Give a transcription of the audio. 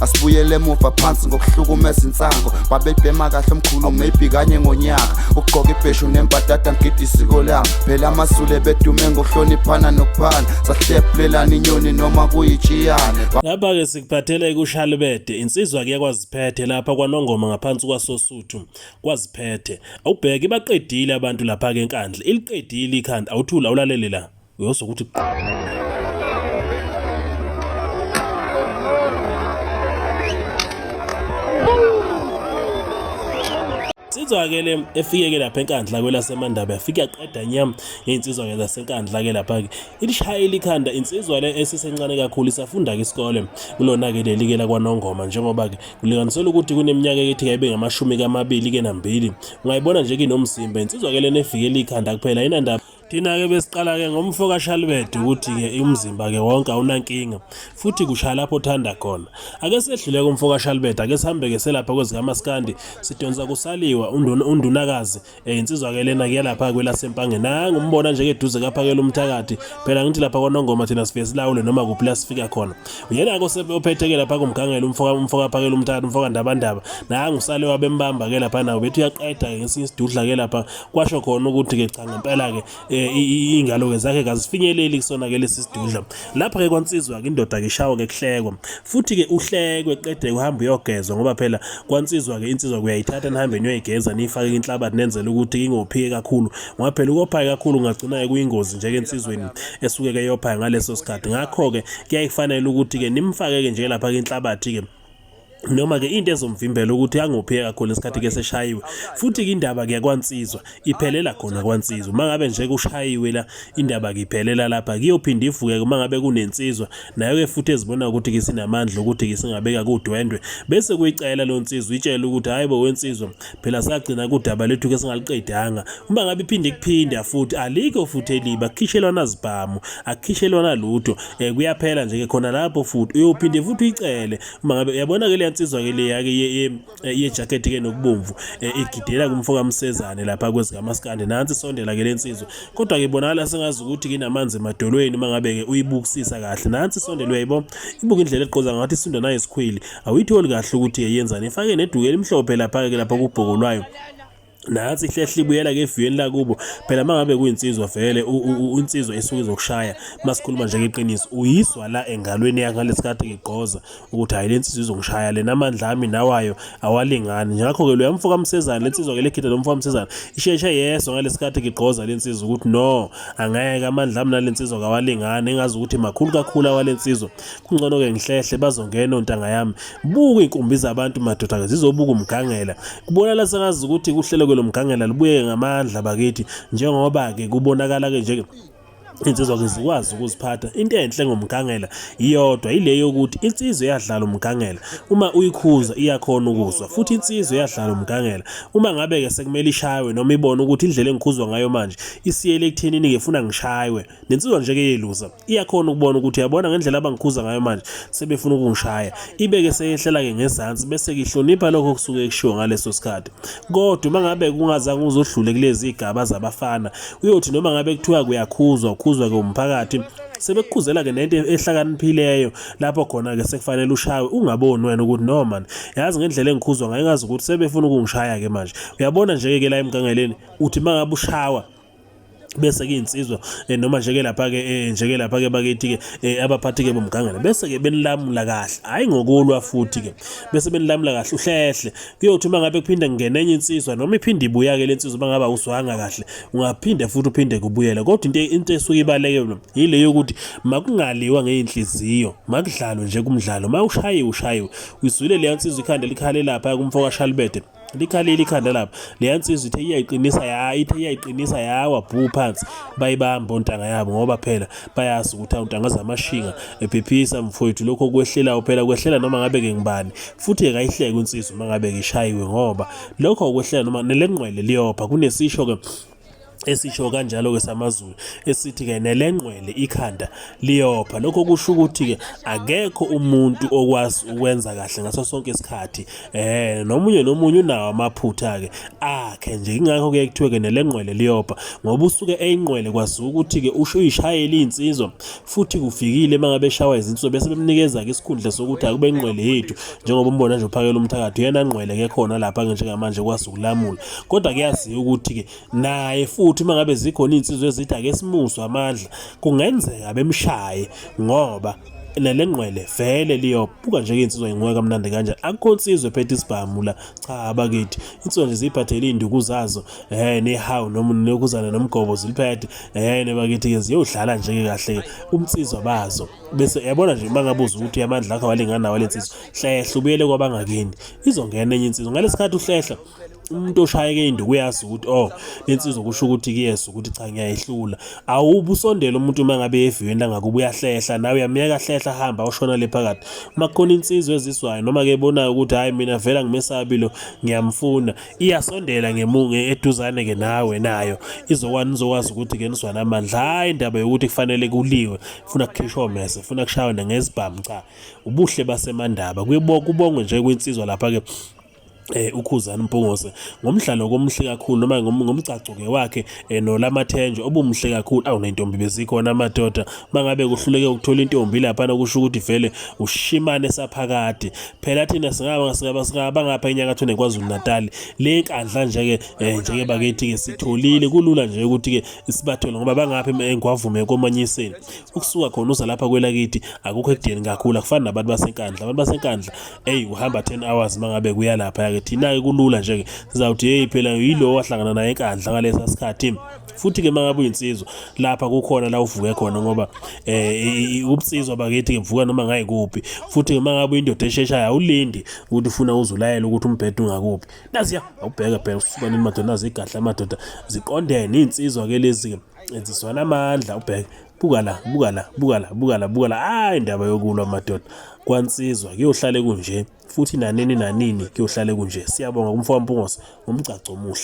Asibuyele emuva phansi ngokuhlukumeza insango babebhema kahle omkhulu maybe kanye ngonyaka ugqoka ibheshu nembadada ngidi isiko lami phela amasule bedume ngokuhloniphana nokuphana sahlephulelana inyoni noma kuyijiyane lapha ke sikuphathele kuShalibede insizwa ke kwaziphethe lapha kwaNongoma ngaphansi kwaSosuthu kwaziphethe awubheke baqedile abantu lapha ke enkandla iliqedile ikhanda awuthula awulalele la uyosokuthi insizwa ke le efike ke lapha enkandla kwelasemandaba yafika yaqeda nyama insizwa ke zasenkandla ke lapha ke ilishayile ikhanda insizwa le esisencane kakhulu isafunda ke isikole kulona ke leli ke la kwaNongoma njengoba ke kulinganisela ukuthi kuneminyaka ethi kayibe ngamashumi kamabili ke nambili ungayibona nje kinomzimba insizwa ke lena efike ikhanda kuphela inandaba thina ke besiqala ke ngomfo kaShalibede ukuthi ke umzimba ke wonke awunankinga futhi kushaya lapho othanda khona ake sedlule kumfo kaShalibede ake sihambe ke selapha kwezikamaskandi sidonsa kusaliwa undunakazi insizwa ke lena ke lapha kwelasempange nanga umbona nje eduze kaphakela umthakathi phela ngithi lapha kwaNongoma thina sife silawule noma kuphi la sifika khona uyena ko sebephetheke lapha kumgangela umfo kaphakela umthakathi umfo kandabandaba nanga usaliwa bembamba ke lapha nawo bethu uyaqeda ke ngesinye isidudla ke lapha kwasho khona ukuthi ke cha ngempela ke ingalo ke zakhe kazifinyeleli kusona ke lesi sidudla lapha ke kwansizwa ke indoda ke shawo ke kuhlekwa futhi ke uhlekwe qede uhamba uyogezwa ngoba phela kwansizwa ke insizwa kuyayithatha nihambe niyoyigeza nifake inhlabathi nenzele ukuthi ingophike kakhulu ngoba phela ukophaye kakhulu ungagcina ke kuyingozi nje ke insizweni esuke ke yophaye ngaleso sikhathi ngakho ke kuyayifanele ukuthi ke nimfake ke nje lapha ke inhlabathi ke noma ke into ezomvimbela ukuthi angophike kakhulu isikhathi ke seshayiwe futhi ke indaba ke kwansizwa iphelela khona kwansizwa mangabe nje kushayiwe la indaba ke iphelela lapha kuyophinda ivuke mangabe kunensizwa nayo ke futhi ezibona ukuthi ke sinamandla ukuthi ke singabeka kudwendwe bese kuyicela lo nsizwa itshela ukuthi hayibo wensizwa phela sagcina kudaba lethu ke singaliqedanga uma ngabe iphinde kuphinda futhi alikho futhi eliba akhishelwana zibhamu akhishelwana lutho kuyaphela nje ke khona lapho futhi uyophinde futhi uyicele uma ngabe uyabona ke insizwa ke le yake ye jacket ke nokubomvu igidela kumfo kaMsezane lapha kwezikamaskandi nansi sondela ke lensizwa kodwa ke bonakala sengazi ukuthi kinamanzi emadolweni mangabe ke uyibukisisa kahle nansi sondela uyayibona ibuka indlela eqoza ngathi isindwa nayo isikhwili awuyitholi kahle ukuthi yenzani ifake neduke elimhlophe lapha ke lapha kubhokolwayo nansi ihlehla ibuyela ke eviyweni la kubo phela mangabe kuyinsizwa vele insizwa esuke izokushaya masikhuluma nje ngeqiniso uyizwa la engalweni yakhe ngalesikhathi igqoza ukuthi hayi lensizwa izongishaya lena amandla ami nawayo awalingani ngakho ke lo yamfo kaMsezane lensizwa ke lekhitha lo mfo kaMsezane isheshe yeso ngalesikhathi igqoza lensizwa ukuthi no angeke amandla ami nalensizwa kawalingani engazi ukuthi makhulu kakhulu awalensizwa kungcono ke ngihlehle bazongena ontanga yami buka inkumbi zabantu madoda ke zizobuka umgangela kubona la sengazi ukuthi kuhlele lo mgangela libuye ngamandla bakithi njengoba ke kubonakala ke nje insizwa ke zikwazi ukuziphatha into enhle ngomgangela iyodwa ileyo ukuthi insizwa iyadlala umgangela uma uyikhuza iyakhona ukuzwa futhi insizwa iyadlala umgangela uma ngabe ke sekumele ishaywe noma ibone ukuthi indlela engikhuzwa ngayo manje isiyele ekuthenini ke funa ngishaywe nensizwa nje ke yeluza iyakhona ukubona ukuthi uyabona ngendlela abangikhuza ngayo manje sebefuna ukungishaya ibeke seyehlela ke ngezansi bese kihlonipha lokho kusuke kushiwo ngaleso sikhathi kodwa uma ngabe kungazange uzodlule kulezi igaba zabafana uyothi noma ngabe kuthiwa kuyakhuzwa ukuzwa ke umphakathi sebekukhuzela ke nento ehlakaniphileyo lapho khona ke sekufanele ushawe ungaboni wena ukuthi no man yazi ngendlela engikhuzwa ngayo ngazi ukuthi sebefuna ukungishaya ke manje uyabona nje ke la emgangeleni uthi mangabe ushawa bese ke insizwa noma nje ke lapha ke nje ke lapha ke bakithi ke abaphathi ke bomgangela bese ke benilamula kahle hayi ngokulwa futhi ke bese benilamula kahle uhlehle kuyothi uma ngabe kuphinda ngene enye insizwa noma iphinde ibuya ke lensizwa bangaba uswanga kahle ungaphinde futhi uphinde kubuyela kodwa into esuke ibaleke yile yokuthi makungaliwa ngeinhliziyo makudlalwe nje kumdlalo mawushayiwe uyizwile le insizwa ikhanda likhale lapha kumfo kaShalibede likhalile ikhanda lapha le insizwa ithe iyayiqinisa yawa bhu phansi bayibamba ontanga yabo ngoba phela bayazi ukuthi untanga zamashinga ephephisa mfowethu lokho kwehlelayo phela kwehlela noma ngabe ke ngibani futhi akayihleke insizwa mangabe ke ishayiwe ngoba lokho kwehlela noma nelenqwele liyopha kunesisho ke esisho kanjalo-ke samaZulu esithi-ke nelengqwele ikhanda liyopha. Lokho kusho ukuthi-ke akekho umuntu okwazi ukwenza kahle ngaso sonke isikhathi, nomunye unawo amaphutha-ke akhe nje. Ingakho-ke kuthiwe-ke nelengqwele liyopha, ngoba usuke eyingqwele kwaziwa ukuthi-ke uyishayele iy'nsizwa futhi kufikile uma ngabe eshawa izinsizwa bese bemnikeza-ke isikhundla sokuthi akube ingqwele yethu, njengoba umbona nje uphakela umthakathi uyena ngqwele-ke khona lapha-ke njengamanje kwazi ukulamula. Kodwa kuyaziwa ukuthi-ke naye futhi uma ngabe zikhona iy'nsizwa ezithi ake simuswe amandla, kungenzeka bemshaye ngoba nelengqwele vele liyobuka nje iy'nsizwa ngimoya kamnandi kanjani. Akukho insizwa ephethe isibhamu la, cha abakithi. Insizwa nje ziyiphathele iy'nduku zazo nehawu nokuzana nomgobo ziliphethe nebakithi-ke ziyodlala nje-ke kahle umnsizwa bazo. Bese yabona nje uma ngabuza ukuthi amandla akho awalingana nawo le nsizwa, hlehla ubuyele kwabangakini, izongena enye insizwa. Ngalesikhathi uhlehla umuntu oshayeke induku uyazi ukuthi lensizwa kusho ukuthi kuyeza ukuthi cha ngiyayihlula. Awubu usondela umuntu uma ngabe eviweni langakuba uyahlehla, nawe uyamyeka hlehla hamba awushona le phakathi. Uma kukhona insizwa eziswayo noma-ke ebonayo ukuthi hayi mina vela ngimesabi lo ngiyamfuna, iyasondela eduzane-ke nawe nayo nizokwazi ukuthi-ke niswane amandla. Hhayi indaba yokuthi kufanele kuliwe, funa kukhishwe omese, funa kushaywe ngezibhamu, cha. Ubuhle basemandaba kubongwe nje kwinsizwa lapha-ke uKhuzani Mpungose ngomdlalo komuhle kakhulu, noma ngomgcaco-ke wakhe noLamathenjwa obumuhle kakhulu. Awunentombi bezikhona amadoda mangabe kuhluleke ukuthola intombi lapha kusho ukuthi vele ushimane saphakade. Phela thina singaba ngapha enyakatho neKwaZulu Natal, le nkandla njeke bakithi-ke sitholile, kulula nje ukuthi-ke sibathole ngoba bangapha eNgwavume koManyiseni. Ukusuka khona uza lapha kwelakithi akukho ekudeni kakhulu, akufani nabantu basenkandla. Abantu basenkandla uhamba 10 hours mangabe kuya lapha. Thina-ke kulula nje-ke sizawuthi phela yilo wahlangana naye enkandla ngalesa sikhathi. Futhi-ke mangabe uyinsizwa lapha kukhona la uvuke khona, ngoba ubunsizwa bakithi-ke vuka noma ngayikuphi. Futhi-ke mangabe indoda esheshayo awulindi ukuthi ufuna uzulayela ukuthi umbhede ungakuphi. Naziya awubheka phela usukanini madoda, nazi igahle amadoda ziqondene iy'nsizwa-ke lezi-ke zizwana amandla. Ubheke buka la hayi indaba yokulwa amadoda kwansizwa kuyohlale kunje, futhi nanini kuyohlale kunje. Siyabonga kumfowabo Mpungose ngomgcaco omuhle.